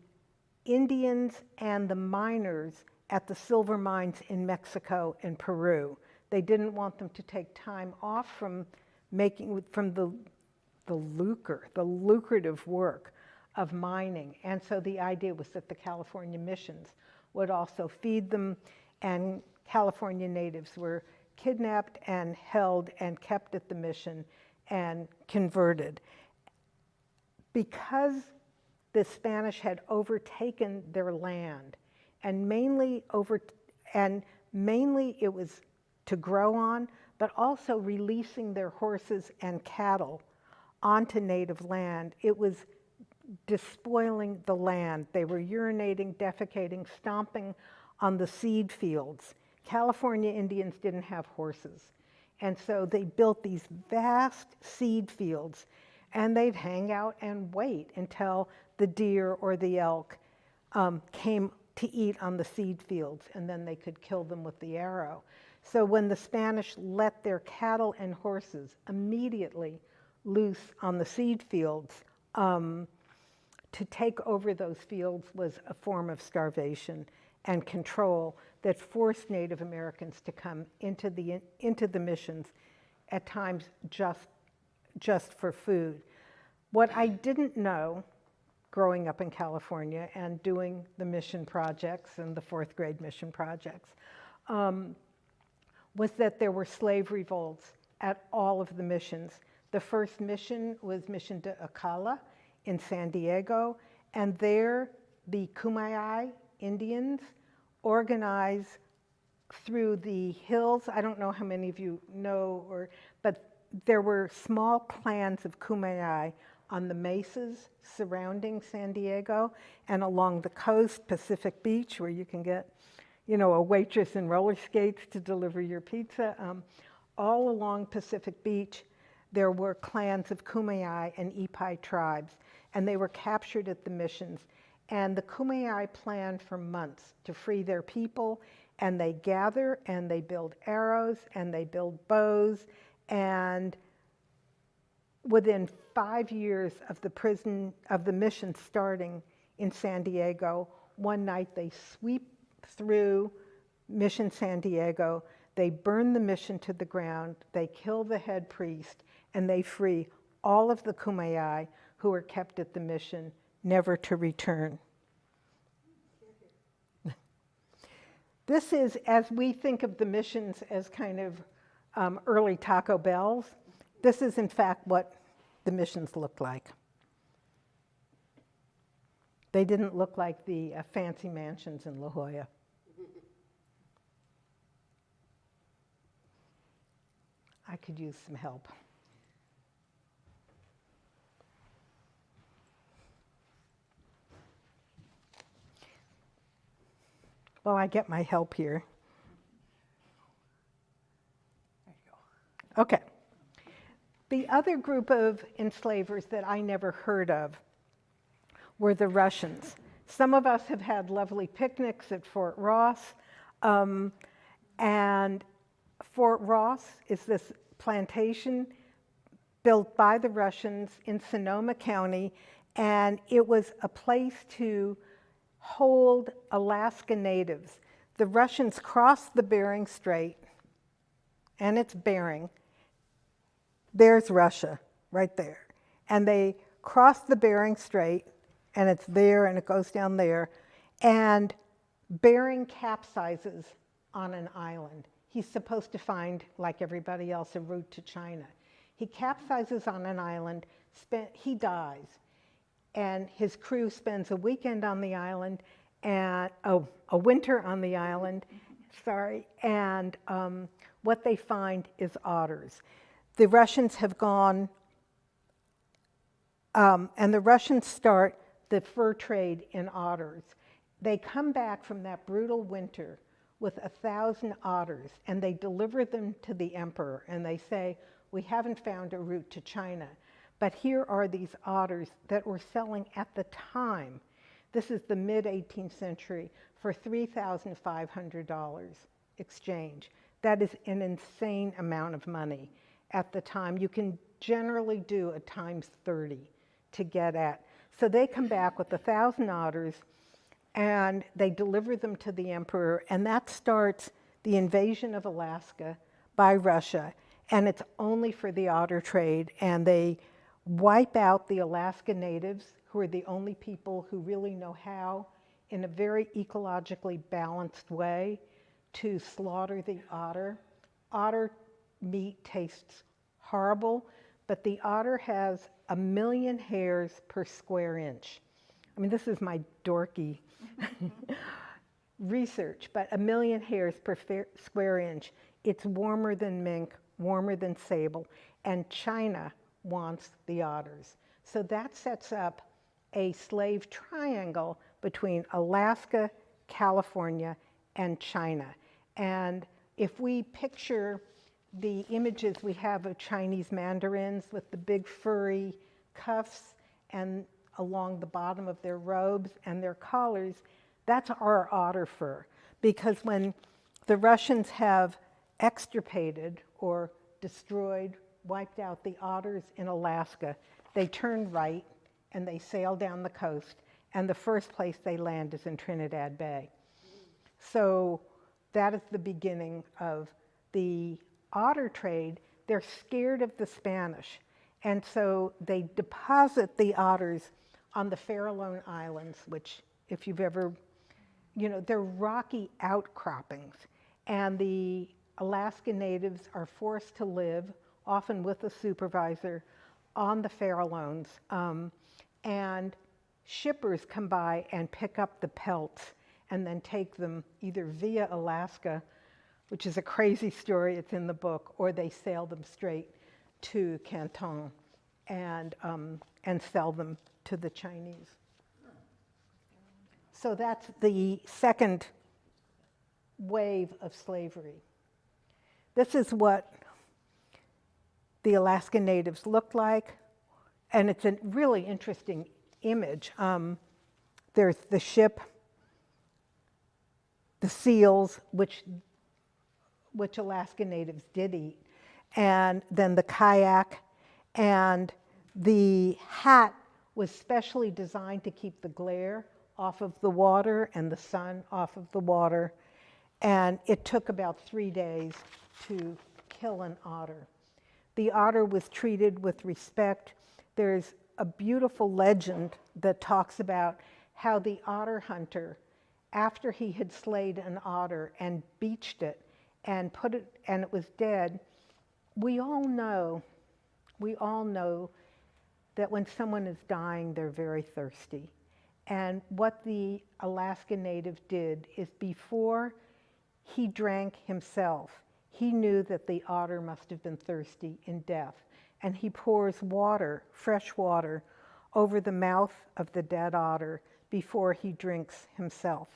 Indians and the miners at the silver mines in Mexico and Peru. They didn't want them to take time off from the lucrative work of mining. And so the idea was that the California missions would also feed them, and California natives were kidnapped and held and kept at the mission and converted. Because the Spanish had overtaken their land, and mainly it was to grow on, but also releasing their horses and cattle onto native land, it was despoiling the land. They were urinating, defecating, stomping on the seed fields. California Indians didn't have horses. And so they built these vast seed fields, and they'd hang out and wait until the deer or the elk came to eat on the seed fields, and then they could kill them with the arrow. So when the Spanish let their cattle and horses immediately loose on the seed fields, to take over those fields was a form of starvation and control that forced Native Americans to come into the missions, at times just for food. What I didn't know growing up in California and doing the mission projects and the 4th grade mission projects was that there were slave revolts at all of the missions. The first mission was Mission de Acala in San Diego, and there the Kumeyaay Indians organized through the hills. I don't know how many of you know, but there were small clans of Kumeyaay on the mesas surrounding San Diego and along the coast, Pacific Beach, where you can get, a waitress in roller skates to deliver your pizza. All along Pacific Beach, there were clans of Kumeyaay and Ipai tribes, and they were captured at the missions. And the Kumeyaay planned for months to free their people, and they gather and they build arrows and they build bows, and within 5 years of the mission starting in San Diego, one night they sweep through Mission San Diego, they burn the mission to the ground, they kill the head priest, and they free all of the Kumeyaay who were kept at the mission, never to return. This is, as we think of the missions as kind of early Taco Bells, this is in fact what the missions looked like. They didn't look like the fancy mansions in La Jolla. I could use some help. Well, I get my help here. There you go. Okay. The other group of enslavers that I never heard of were the Russians. Some of us have had lovely picnics at Fort Ross, and Fort Ross is this plantation built by the Russians in Sonoma County, and it was a place to hold Alaska natives. The Russians crossed the Bering Strait and it's Bering. There's Russia right there. And they cross the Bering Strait, and it's there, and it goes down there. And Bering capsizes on an island. He's supposed to find, like everybody else, a route to China. He capsizes on an island, he dies. And his crew spends a weekend on the island, and a winter on the island, and what they find is otters. The Russians have gone, and the Russians start the fur trade in otters. They come back from that brutal winter with 1,000 otters, and they deliver them to the emperor, and they say, we haven't found a route to China, but here are these otters that were selling at the time, this is the mid-18th century, for $3,500 exchange. That is an insane amount of money at the time. You can generally do a times 30 to get at. So they come back with 1,000 otters, and they deliver them to the emperor, and that starts the invasion of Alaska by Russia, and it's only for the otter trade, and they wipe out the Alaska natives, who are the only people who really know how, in a very ecologically balanced way, to slaughter the otter. Otter meat tastes horrible, but the otter has 1 million hairs per square inch. I mean, this is my dorky research, but 1 million hairs per square inch. It's warmer than mink, warmer than sable, and China wants the otters. So that sets up a slave triangle between Alaska, California, and China. And if we picture the images we have of Chinese mandarins with the big furry cuffs and along the bottom of their robes and their collars, that's our otter fur. Because when the Russians have extirpated or destroyed, wiped out the otters in Alaska, they turn right and they sail down the coast, and the first place they land is in Trinidad Bay. So that is the beginning of the otter trade. They're scared of the Spanish, and so they deposit the otters on the Farallone Islands, which, if you've ever, they're rocky outcroppings, and the Alaska natives are forced to live, often with a supervisor, on the Farallones, and shippers come by and pick up the pelts and then take them either via Alaska, which is a crazy story, it's in the book, or they sail them straight to Canton and sell them to the Chinese. So that's the second wave of slavery. This is what the Alaska natives looked like, and it's a really interesting image. There's the ship, the seals, which Alaska natives did eat, and then the kayak, and the hat was specially designed to keep the glare off of the water and the sun off of the water, and it took about 3 days to kill an otter. The otter was treated with respect. There's a beautiful legend that talks about how the otter hunter, after he had slayed an otter and beached it and it was dead, we all know that when someone is dying, they're very thirsty. And what the Alaska native did is, before he drank himself, he knew that the otter must have been thirsty in death. And he pours water, fresh water, over the mouth of the dead otter before he drinks himself.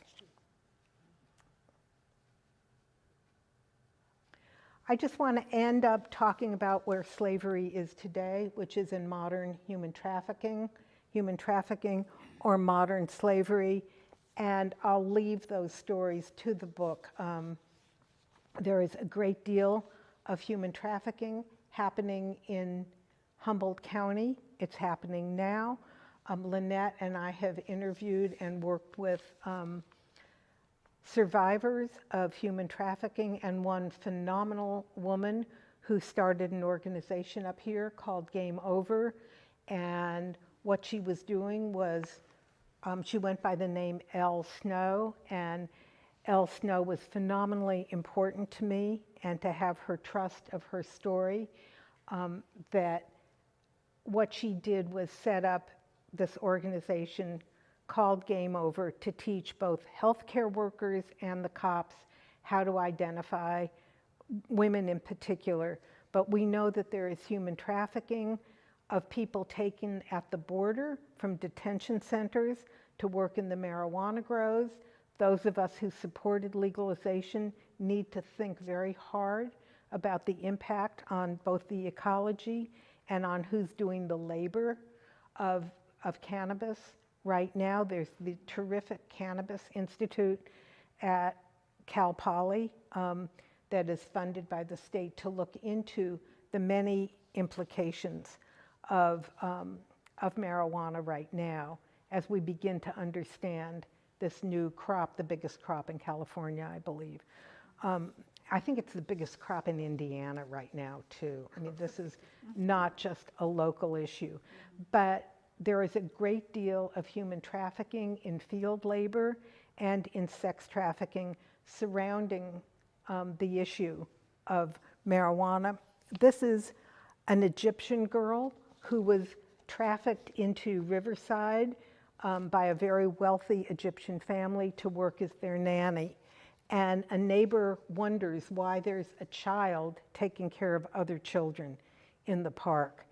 I just want to end up talking about where slavery is today, which is in modern human trafficking or modern slavery, and I'll leave those stories to the book. There is a great deal of human trafficking happening in Humboldt County. It's happening now. Lynette and I have interviewed and worked with survivors of human trafficking and one phenomenal woman who started an organization up here called Game Over. And what she was doing was, she went by the name Elle Snow, and Elle Snow was phenomenally important to me, and to have her trust of her story, that what she did was set up this organization called Game Over to teach both healthcare workers and the cops how to identify women in particular. But we know that there is human trafficking of people taken at the border from detention centers to work in the marijuana grows. Those of us who supported legalization need to think very hard about the impact on both the ecology and on who's doing the labor of cannabis. Right now, there's the terrific Cannabis Institute at Cal Poly that is funded by the state to look into the many implications of marijuana right now as we begin to understand this new crop, the biggest crop in California, I believe. I think it's the biggest crop in Indiana right now, too. I mean, this is not just a local issue. But there is a great deal of human trafficking in field labor and in sex trafficking surrounding the issue of marijuana. This is an Egyptian girl who was trafficked into Riverside by a very wealthy Egyptian family to work as their nanny. And a neighbor wonders why there's a child taking care of other children in the park.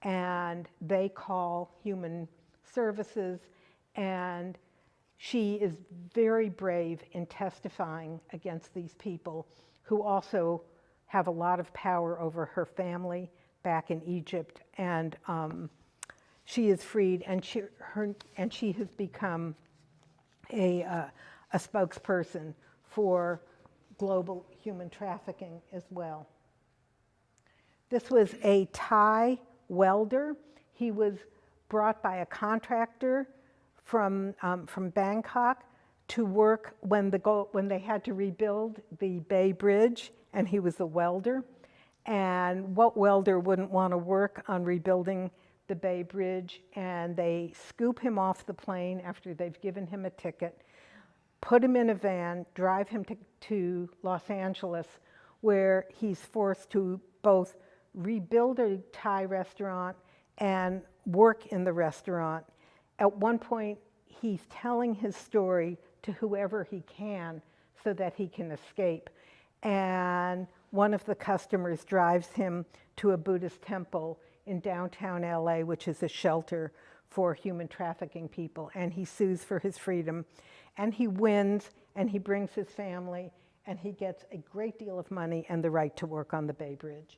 And they call human services, and she is very brave in testifying against these people who also have a lot of power over her family back in Egypt. And she is freed, and she has become a spokesperson for global human trafficking as well. This was a Thai welder. He was brought by a contractor from Bangkok to work when they had to rebuild the Bay Bridge, and he was a welder. And what welder wouldn't want to work on rebuilding the Bay Bridge? And they scoop him off the plane after they've given him a ticket, put him in a van, drive him to Los Angeles, where he's forced to both rebuild a Thai restaurant and work in the restaurant. At one point, he's telling his story to whoever he can so that he can escape. And one of the customers drives him to a Buddhist temple in downtown LA, which is a shelter for human trafficking people. And he sues for his freedom. And he wins, and he brings his family, and he gets a great deal of money and the right to work on the Bay Bridge.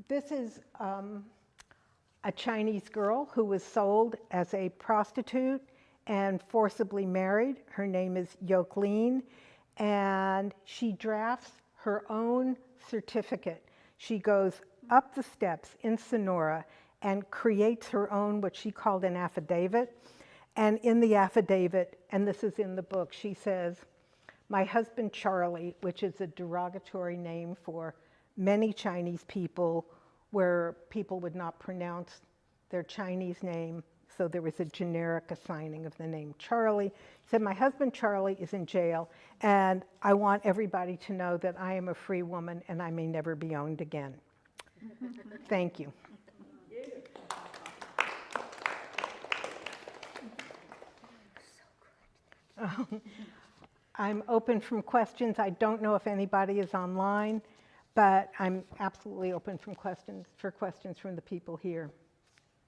This is a Chinese girl who was sold as a prostitute and forcibly married. Her name is Yoklin, and she drafts her own certificate. She goes up the steps in Sonora and creates her own, what she called an affidavit. And in the affidavit, and this is in the book, she says, "My husband Charlie," which is a derogatory name for many Chinese people where people would not pronounce their Chinese name, so there was a generic assigning of the name Charlie. She said, "My husband Charlie is in jail, and I want everybody to know that I am a free woman and I may never be owned again." Thank you. I'm open from questions. I don't know if anybody is online, but I'm absolutely open for questions from the people here.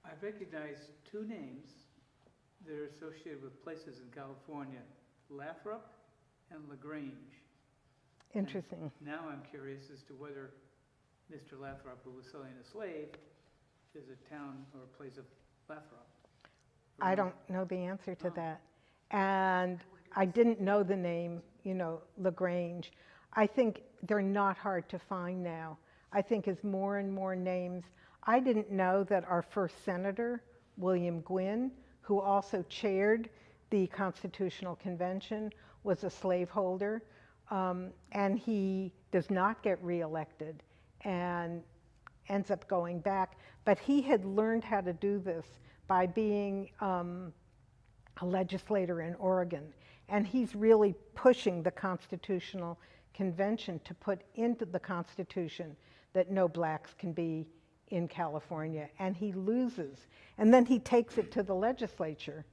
I recognize two names that are associated with places in California, Lathrop and LaGrange. Interesting. And now I'm curious as to whether Mr. Lathrop, who was selling a slave, is a town or a place of Lathrop. I don't know the answer to Oh. that. And I didn't know the name, LaGrange. I think they're not hard to find now. I think as more and more names, I didn't know that our first senator, William Gwynn, who also chaired the Constitutional Convention, was a slaveholder, and he does not get reelected and ends up going back. But he had learned how to do this by being a legislator in Oregon. And he's really pushing the Constitutional Convention to put into the Constitution that no blacks can be in California. And he loses. And then he takes it to the legislature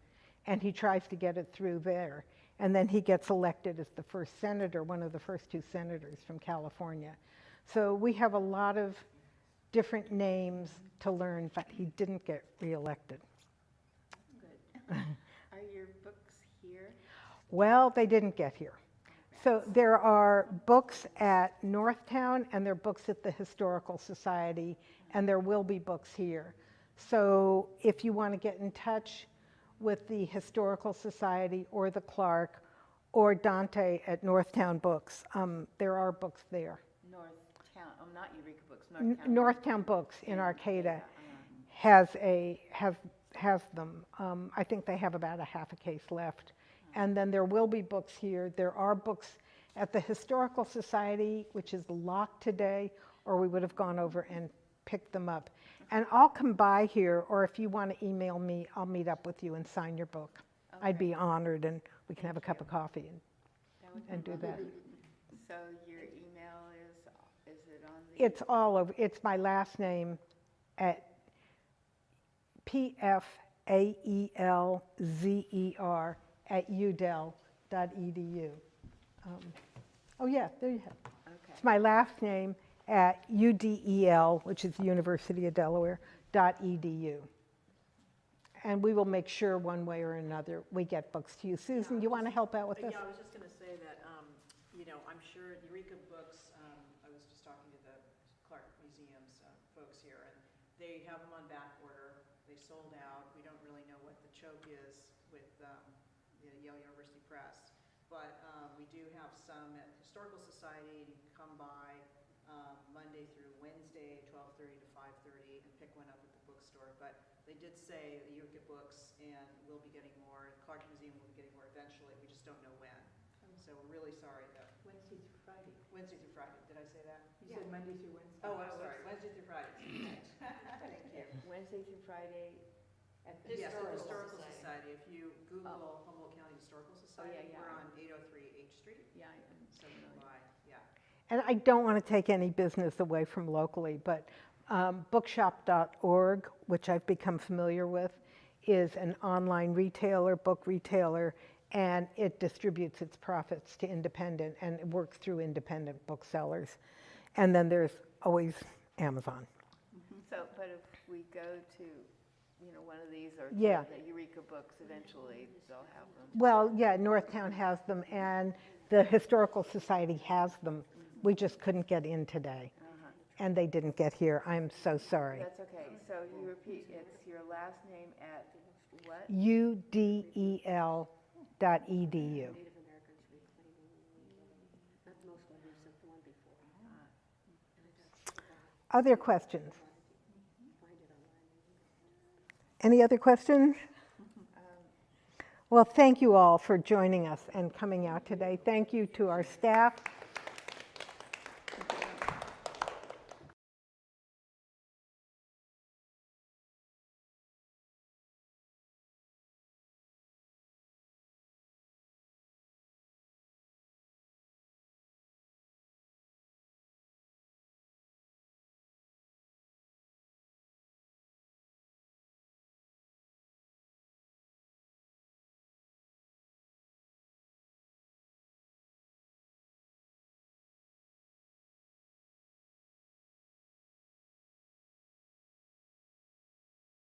and he tries to get it through there. And then he gets elected as the first senator, one of the first 2 senators from California. So we have a lot of different names to learn, but he didn't get reelected. Good. Are your books here? Well, they didn't get here. So there are books at Northtown and there are books at the Historical Society, and there will be books here. So if you want to get in touch with the Historical Society or the Clark or Dante at Northtown Books, there are books there. Northtown, oh, not Eureka Books, Northtown Books in Arcata has them. I think they have about a half a case left. And then there will be books here. There are books at the Historical Society, which is locked today, or we would have gone over and picked them up. And I'll come by here, or if you want to email me, I'll meet up with you and sign your book. Okay. I'd be honored, and we can have a cup of coffee and do that. So your email is it on the? It's all over. It's my last name at pfaelzer@udel.edu. Oh yeah, there you have. Okay. It's my last name at UDEL, which is University of Delaware, .edu. And we will make sure one way or another we get books to you. Susan, you want to help out with this? Yeah, I was just going to say that, I'm sure Eureka Books, I was just talking to the Clark Museum's folks here, and they have them on back order. They sold out. We don't really know what the choke is with the Yale University Press, but we do have some at Historical Society. You can come by Monday through Wednesday, 12:30 to 5:30, and pick one up at the bookstore. But they did say the Eureka Books, and we'll be getting more. Clark Museum will be getting more eventually. We just don't know when. So we're really sorry though. Wednesday through Friday. Wednesday through Friday. Did I say that? You said Monday through Wednesday. Oh, I'm sorry. Wednesday through Friday. Thank you. Wednesday through Friday at the Yes, the Historical Historical Society. If you Google Humboldt County Historical Society, yeah. we're on 803 H Street. Yeah, I'm So nearby. Yeah. And I don't want to take any business away from locally, but bookshop.org, which I've become familiar with, is an online retailer, book retailer, and it distributes its profits to independent, and it works through independent booksellers. And then there's always Amazon. So, but if we go to, one of these or Yeah. the Eureka Books, eventually they'll have them. Well, yeah, Northtown has them, and the Historical Society has them. We just couldn't get in today, and they didn't get here. I'm so sorry. That's okay. So you repeat, it's your last name at what? udel.edu. Other questions? Any other questions? Well, thank you all for joining us and coming out today. Thank you to our staff.